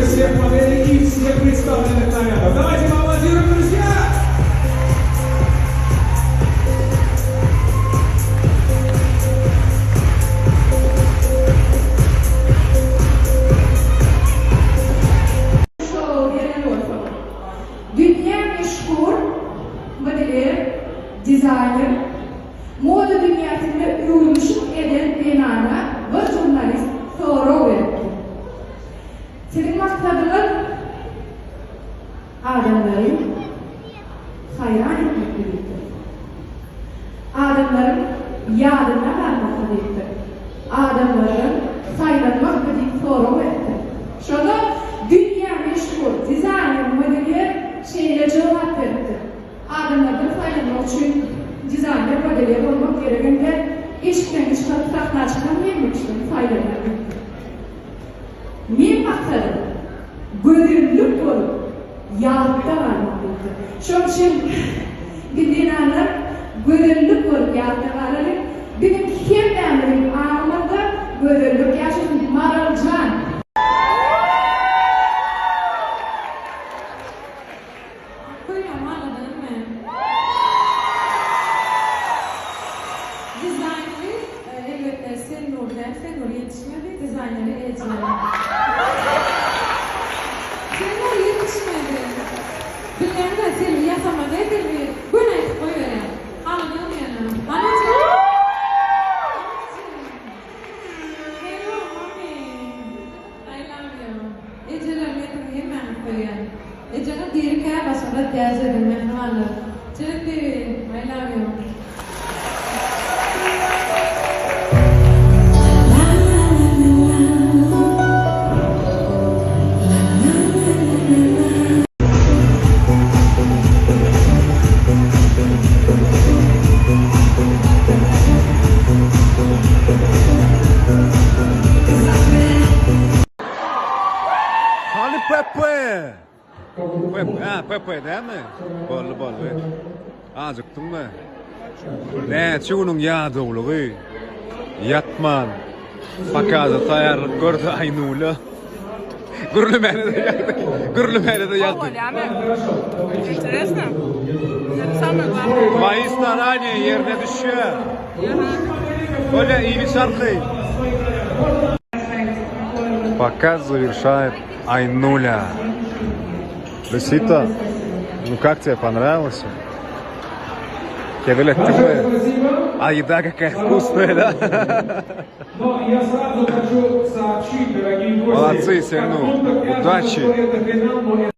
Всех моделей и всех представленных нарядов. Давайте поаплодируем, друзья! Dünya meşhur modeli, dizayner, moda dünyasında ürünüşük eden enana ve jurnalist soru verdi. Senin maksadın adamları hayran etmek birlikte. Adamların yadına varmak birlikte. Adamların saylanmak birlikte soru verdi. Şurada dünya meşhur dizayner modeli şeyle cevap verdi. Adamlardan faydalanmak için dizayner modeli olmak gerekende işten çıkarıp sahne çıkarmayan için faydalanmak. Men maksadım bölümlük olup yağda varmak dedi. Şok için dinleyenler bölümlük olup yağda varlar. Benim hemlerim ağlamada bölümlük yaşasın Maralcan. Buyurun anladın mı? Dizayneri elbette Senur yetişmedi, dizayneri Ece'ye. Senur yetişmedi. Bilmem de seni yasamadaydı mı? Bu ne? O öyle. Anladın mı yani? Anladın mı? Hello mommy. I love you. Ece'ler yedim hemen koyun. Ece'nin diri kaya başında teyzedim mehmanı. Ece'nin diri. I love you. Hani Pepe? Pepe, ha Pepe değil mi? Bol be. Acıktın mı? Ne, çuğunun yağdı oğlu be. Yatman. Pakazı tayarlık gördü aynılı. Gürlümeni de yaktı. Интересно? Самое главное. Твои старания yerine düşüyor. Öyle iyi bir şarkı. Показ завершает Айнуля. Люсита, ну как тебе, понравилось? Тебе а еда какая вкусная, да? Молодцы, Сергей, удачи!